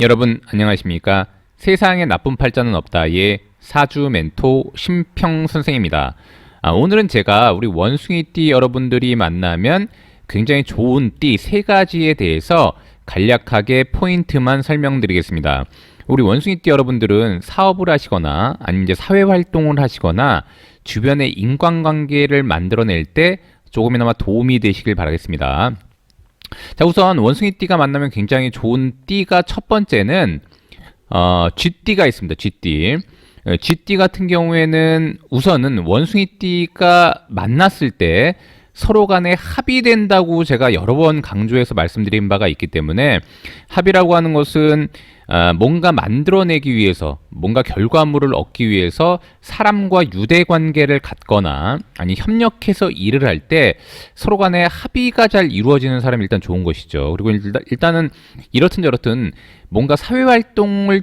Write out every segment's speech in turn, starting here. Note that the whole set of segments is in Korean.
여러분 안녕하십니까? 세상에 나쁜 팔자는 없다의 사주 멘토 심평 선생입니다. 오늘은 제가 우리 원숭이띠 여러분들이 만나면 굉장히 좋은 띠 세 가지에 대해서 간략하게 포인트만 설명드리겠습니다. 우리 원숭이띠 여러분들은 사업을 하시거나 아니면 이제 사회 활동을 하시거나 주변의 인간관계를 만들어낼 때 조금이나마 도움이 되시길 바라겠습니다. 자, 우선 원숭이띠가 만나면 굉장히 좋은 띠가 첫 번째는 쥐띠가 있습니다. 쥐띠. 쥐띠 같은 경우에는 우선은 원숭이띠가 만났을 때 서로 간에 합의된다고 제가 여러 번 강조해서 말씀드린 바가 있기 때문에, 합의라고 하는 것은 뭔가 만들어내기 위해서, 뭔가 결과물을 얻기 위해서 사람과 유대관계를 갖거나 아니 협력해서 일을 할 때 서로 간에 합의가 잘 이루어지는 사람이 일단 좋은 것이죠. 그리고 일단은 이렇든 저렇든 뭔가 사회활동을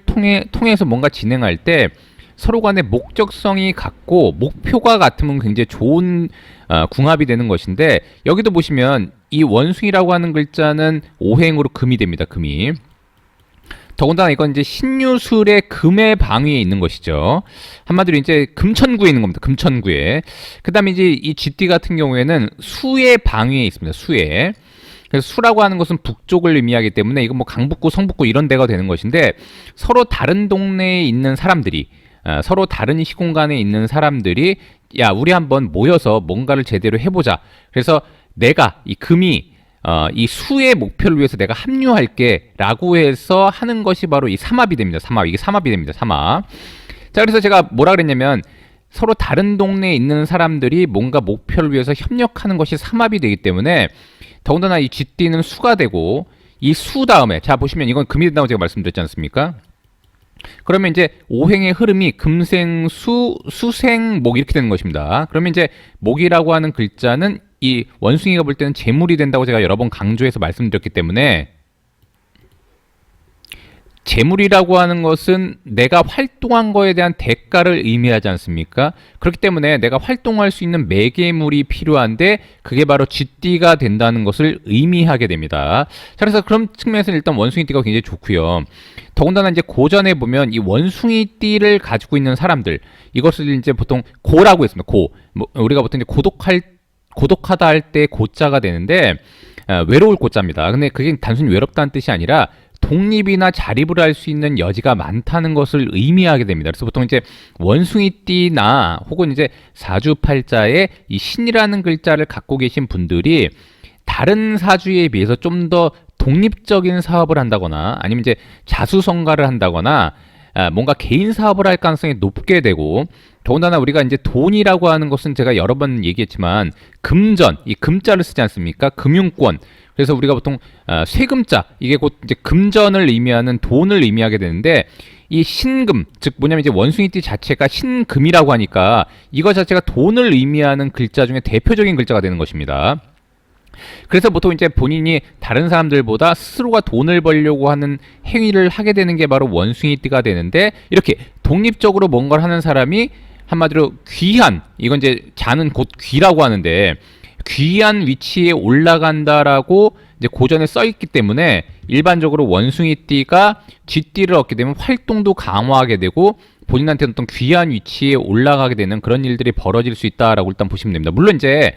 통해서 뭔가 진행할 때 서로 간에 목적성이 같고 목표가 같으면 굉장히 좋은 궁합이 되는 것인데, 여기도 보시면 이 원숭이라고 하는 글자는 오행으로 금이 됩니다. 금이. 더군다나 이건 이제 신유술의 금의 방위에 있는 것이죠. 한마디로 이제 금천구에 있는 겁니다. 금천구에. 그 다음에 이제 이 쥐띠 같은 경우에는 수의 방위에 있습니다. 수에. 그래서 수라고 하는 것은 북쪽을 의미하기 때문에 이건 뭐 강북구, 성북구 이런 데가 되는 것인데, 서로 다른 동네에 있는 사람들이, 서로 다른 시공간에 있는 사람들이 야, 우리 한번 모여서 뭔가를 제대로 해보자. 그래서 내가 이 금이 이 수의 목표를 위해서 내가 합류할게 라고 해서 하는 것이 바로 이 삼합이 됩니다. 삼합. 이게 삼합이 됩니다. 삼합. 자, 그래서 제가 뭐라 그랬냐면, 서로 다른 동네에 있는 사람들이 뭔가 목표를 위해서 협력하는 것이 삼합이 되기 때문에, 더군다나 이 쥐띠는 수가 되고, 이 수 다음에, 자 보시면 이건 금이 된다고 제가 말씀드렸지 않습니까? 그러면 이제 오행의 흐름이 금생수, 수생목 이렇게 되는 것입니다. 그러면 이제 목이라고 하는 글자는 이 원숭이가 볼 때는 재물이 된다고 제가 여러 번 강조해서 말씀드렸기 때문에, 재물이라고 하는 것은 내가 활동한 거에 대한 대가를 의미하지 않습니까? 그렇기 때문에 내가 활동할 수 있는 매개물이 필요한데 그게 바로 쥐띠가 된다는 것을 의미하게 됩니다. 자, 그래서 그런 측면에서 일단 원숭이띠가 굉장히 좋고요. 더군다나 이제 고전에 보면 이 원숭이띠를 가지고 있는 사람들, 이것을 이제 보통 고라고 했습니다. 고. 뭐 우리가 보통 이제 고독하다 할 때 고자가 되는데, 외로울 고자입니다. 근데 그게 단순히 외롭다는 뜻이 아니라 독립이나 자립을 할 수 있는 여지가 많다는 것을 의미하게 됩니다. 그래서 보통 이제 원숭이띠나 혹은 이제 사주팔자에 이 신이라는 글자를 갖고 계신 분들이 다른 사주에 비해서 좀 더 독립적인 사업을 한다거나 아니면 이제 자수성가를 한다거나 뭔가 개인 사업을 할 가능성이 높게 되고, 더군다나 우리가 이제 돈이라고 하는 것은 제가 여러 번 얘기했지만 금전, 이 금자를 쓰지 않습니까? 금융권. 그래서 우리가 보통 세금자, 이게 곧 이제 금전을 의미하는 돈을 의미하게 되는데, 이 신금, 즉 뭐냐면 이제 원숭이띠 자체가 신금이라고 하니까 이거 자체가 돈을 의미하는 글자 중에 대표적인 글자가 되는 것입니다. 그래서 보통 이제 본인이 다른 사람들보다 스스로가 돈을 벌려고 하는 행위를 하게 되는 게 바로 원숭이띠가 되는데, 이렇게 독립적으로 뭔가를 하는 사람이 한마디로 귀한, 이건 이제 자는 곧 귀라고 하는데 귀한 위치에 올라간다라고 이제 고전에 써 있기 때문에, 일반적으로 원숭이띠가 쥐띠를 얻게 되면 활동도 강화하게 되고 본인한테 어떤 귀한 위치에 올라가게 되는 그런 일들이 벌어질 수 있다라고 일단 보시면 됩니다. 물론 이제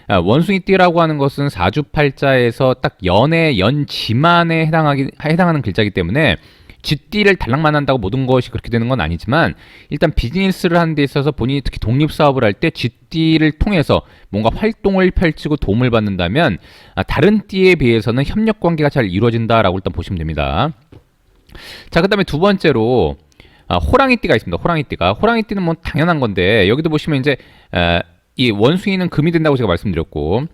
원숭이띠라고 하는 것은 사주팔자에서 딱 연의 연지만에 해당하는 글자이기 때문에 쥐띠를 달랑만 한다고 모든 것이 그렇게 되는 건 아니지만, 일단 비즈니스를 하는 데 있어서 본인이 특히 독립사업을 할 때 쥐띠를 통해서 뭔가 활동을 펼치고 도움을 받는다면 다른 띠에 비해서는 협력관계가 잘 이루어진다라고 일단 보시면 됩니다. 자, 그 다음에 두 번째로 호랑이띠가 있습니다. 호랑이띠는 뭐 당연한 건데, 여기도 보시면 이제 이 원숭이는 금이 된다고 제가 말씀드렸고,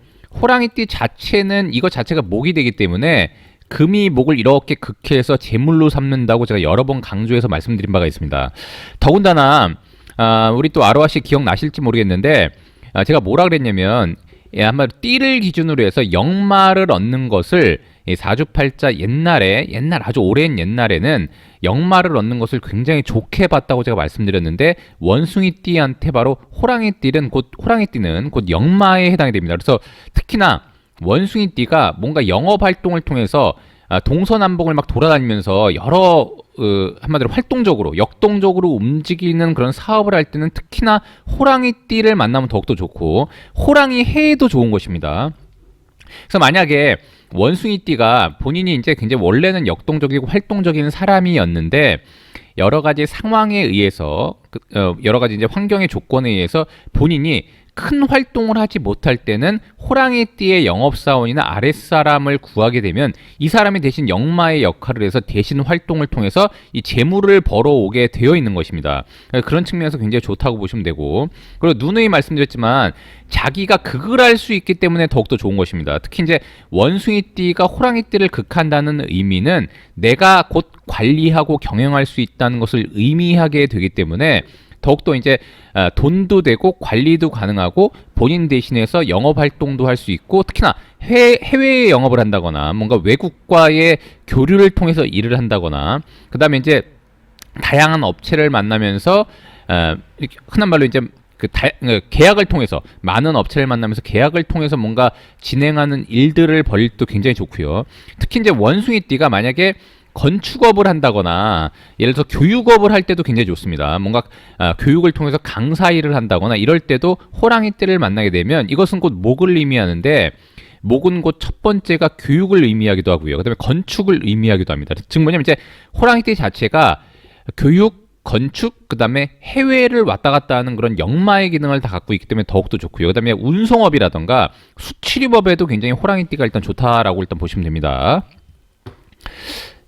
호랑이띠 자체는 이것 자체가 목이 되기 때문에 금이 목을 이렇게 극해서 제물로 삼는다고 제가 여러 번 강조해서 말씀드린 바가 있습니다. 더군다나 우리 또 아로하 씨 기억나실지 모르겠는데, 제가 뭐라 그랬냐면, 한마디로 띠를 기준으로 해서 역마를 얻는 것을 사주팔자 옛날 아주 오랜 옛날에는 역마를 얻는 것을 굉장히 좋게 봤다고 제가 말씀드렸는데, 원숭이띠한테 바로 호랑이띠는 곧 역마에 해당이 됩니다. 그래서 특히나 원숭이띠가 뭔가 영업 활동을 통해서 동서남북을 막 돌아다니면서 여러 한마디로 활동적으로 역동적으로 움직이는 그런 사업을 할 때는 특히나 호랑이띠를 만나면 더욱더 좋고 호랑이 해도 좋은 것입니다. 그래서 만약에 원숭이띠가 본인이 이제 굉장히 원래는 역동적이고 활동적인 사람이었는데 여러 가지 상황에 의해서 여러 가지 이제 환경의 조건에 의해서 본인이 큰 활동을 하지 못할 때는 호랑이띠의 영업사원이나 아랫사람을 구하게 되면 이 사람이 대신 역마의 역할을 해서 대신 활동을 통해서 이 재물을 벌어오게 되어 있는 것입니다. 그런 측면에서 굉장히 좋다고 보시면 되고, 그리고 누누이 말씀드렸지만 자기가 극을 할 수 있기 때문에 더욱더 좋은 것입니다. 특히 이제 원숭이띠가 호랑이띠를 극한다는 의미는 내가 곧 관리하고 경영할 수 있다는 것을 의미하게 되기 때문에 더욱더 이제 돈도 되고 관리도 가능하고 본인 대신해서 영업 활동도 할 수 있고, 특히나 해외에 영업을 한다거나 뭔가 외국과의 교류를 통해서 일을 한다거나, 그 다음에 이제 다양한 업체를 만나면서 이렇게 흔한 말로 이제 계약을 통해서 많은 업체를 만나면서 계약을 통해서 뭔가 진행하는 일들을 벌일 때 굉장히 좋고요. 특히 이제 원숭이띠가 만약에 건축업을 한다거나 예를 들어서 교육업을 할 때도 굉장히 좋습니다. 뭔가 교육을 통해서 강사 일을 한다거나 이럴 때도 호랑이띠를 만나게 되면 이것은 곧 목을 의미하는데, 목은 곧 첫 번째가 교육을 의미하기도 하고요. 그다음에 건축을 의미하기도 합니다. 즉 뭐냐면 이제 호랑이띠 자체가 교육, 건축, 그다음에 해외를 왔다 갔다 하는 그런 역마의 기능을 다 갖고 있기 때문에 더욱더 좋고요. 그다음에 운송업이라던가 수출입업에도 굉장히 호랑이띠가 일단 좋다라고 일단 보시면 됩니다.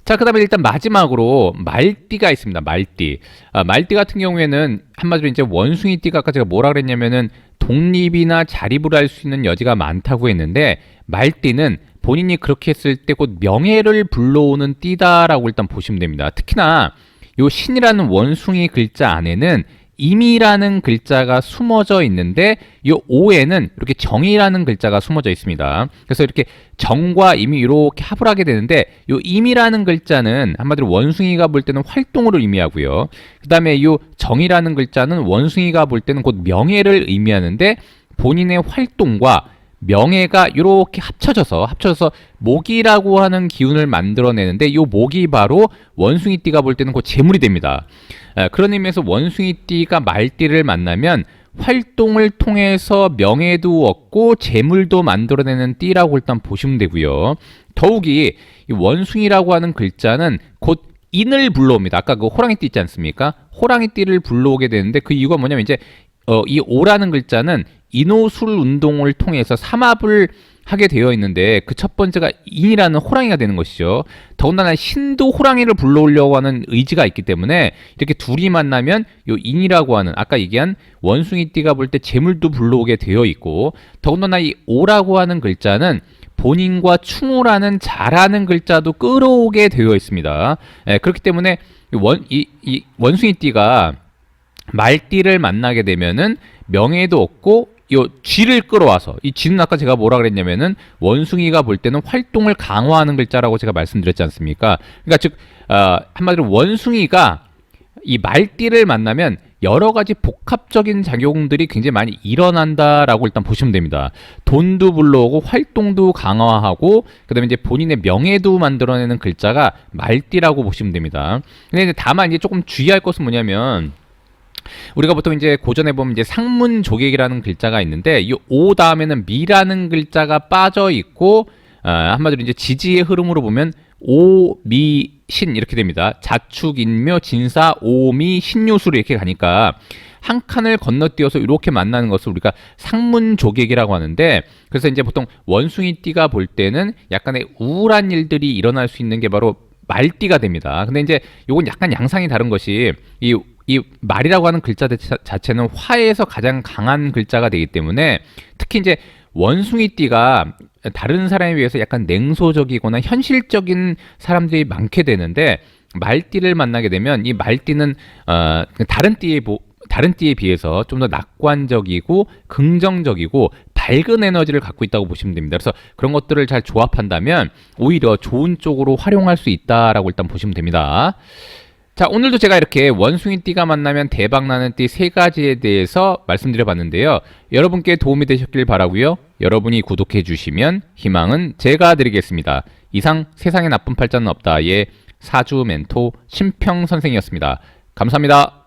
자, 그 다음에 일단 마지막으로 말띠가 있습니다. 말띠. 말띠 같은 경우에는 한마디로 이제 원숭이띠가 아까 제가 뭐라 그랬냐면은 독립이나 자립을 할 수 있는 여지가 많다고 했는데, 말띠는 본인이 그렇게 했을 때 곧 명예를 불러오는 띠다라고 일단 보시면 됩니다. 특히나 요 신이라는 원숭이 글자 안에는 임이라는 글자가 숨어져 있는데 이 오에는 이렇게 정이라는 글자가 숨어져 있습니다. 그래서 이렇게 정과 임이 이렇게 합을 하게 되는데 이 임이라는 글자는 한마디로 원숭이가 볼 때는 활동을 의미하고요. 그 다음에 이 정이라는 글자는 원숭이가 볼 때는 곧 명예를 의미하는데 본인의 활동과 명예가 이렇게 합쳐져서 목이라고 하는 기운을 만들어내는데 이 목이 바로 원숭이띠가 볼 때는 곧 재물이 됩니다. 그런 의미에서 원숭이띠가 말띠를 만나면 활동을 통해서 명예도 얻고 재물도 만들어내는 띠라고 일단 보시면 되고요. 더욱이 이 원숭이라고 하는 글자는 곧 인을 불러옵니다. 아까 그 호랑이띠 있지 않습니까? 호랑이띠를 불러오게 되는데 그 이유가 뭐냐면 이제 이 오라는 글자는 인호술 운동을 통해서 삼합을 하게 되어 있는데 그 첫 번째가 인이라는 호랑이가 되는 것이죠. 더군다나 신도 호랑이를 불러오려고 하는 의지가 있기 때문에 이렇게 둘이 만나면 요 인이라고 하는 아까 얘기한 원숭이띠가 볼 때 재물도 불러오게 되어 있고, 더군다나 이 오라고 하는 글자는 본인과 충우라는 잘하는 글자도 끌어오게 되어 있습니다. 그렇기 때문에 이 원숭이띠가 말띠를 만나게 되면은 명예도 얻고 요 쥐를 끌어와서, 이 쥐는 아까 제가 뭐라 그랬냐면은 원숭이가 볼 때는 활동을 강화하는 글자라고 제가 말씀드렸지 않습니까? 그러니까 즉 한마디로 원숭이가 이 말띠를 만나면 여러 가지 복합적인 작용들이 굉장히 많이 일어난다라고 일단 보시면 됩니다. 돈도 불러오고 활동도 강화하고 그다음에 이제 본인의 명예도 만들어내는 글자가 말띠라고 보시면 됩니다. 근데 이제 다만 이제 조금 주의할 것은 뭐냐면, 우리가 보통 이제 고전에 보면 이제 상문조객이라는 글자가 있는데 이 오 다음에는 미라는 글자가 빠져 있고 한마디로 이제 지지의 흐름으로 보면 오미신 이렇게 됩니다. 자축인묘 진사 오미 신요수로 이렇게 가니까 한 칸을 건너뛰어서 이렇게 만나는 것을 우리가 상문조객이라고 하는데, 그래서 이제 보통 원숭이띠가 볼 때는 약간의 우울한 일들이 일어날 수 있는 게 바로 말띠가 됩니다. 근데 이제 요건 약간 양상이 다른 것이 이 말이라고 하는 글자 자체는 화에서 가장 강한 글자가 되기 때문에 특히 이제 원숭이띠가 다른 사람에 비해서 약간 냉소적이거나 현실적인 사람들이 많게 되는데, 말띠를 만나게 되면 이 말띠는 다른 띠에 비해서 좀 더 낙관적이고 긍정적이고 밝은 에너지를 갖고 있다고 보시면 됩니다. 그래서 그런 것들을 잘 조합한다면 오히려 좋은 쪽으로 활용할 수 있다라고 일단 보시면 됩니다. 자, 오늘도 제가 이렇게 원숭이 띠가 만나면 대박나는 띠 세 가지에 대해서 말씀드려 봤는데요. 여러분께 도움이 되셨길 바라고요. 여러분이 구독해 주시면 희망은 제가 드리겠습니다. 이상 세상에 나쁜 팔자는 없다의 사주 멘토 심평 선생이었습니다. 감사합니다.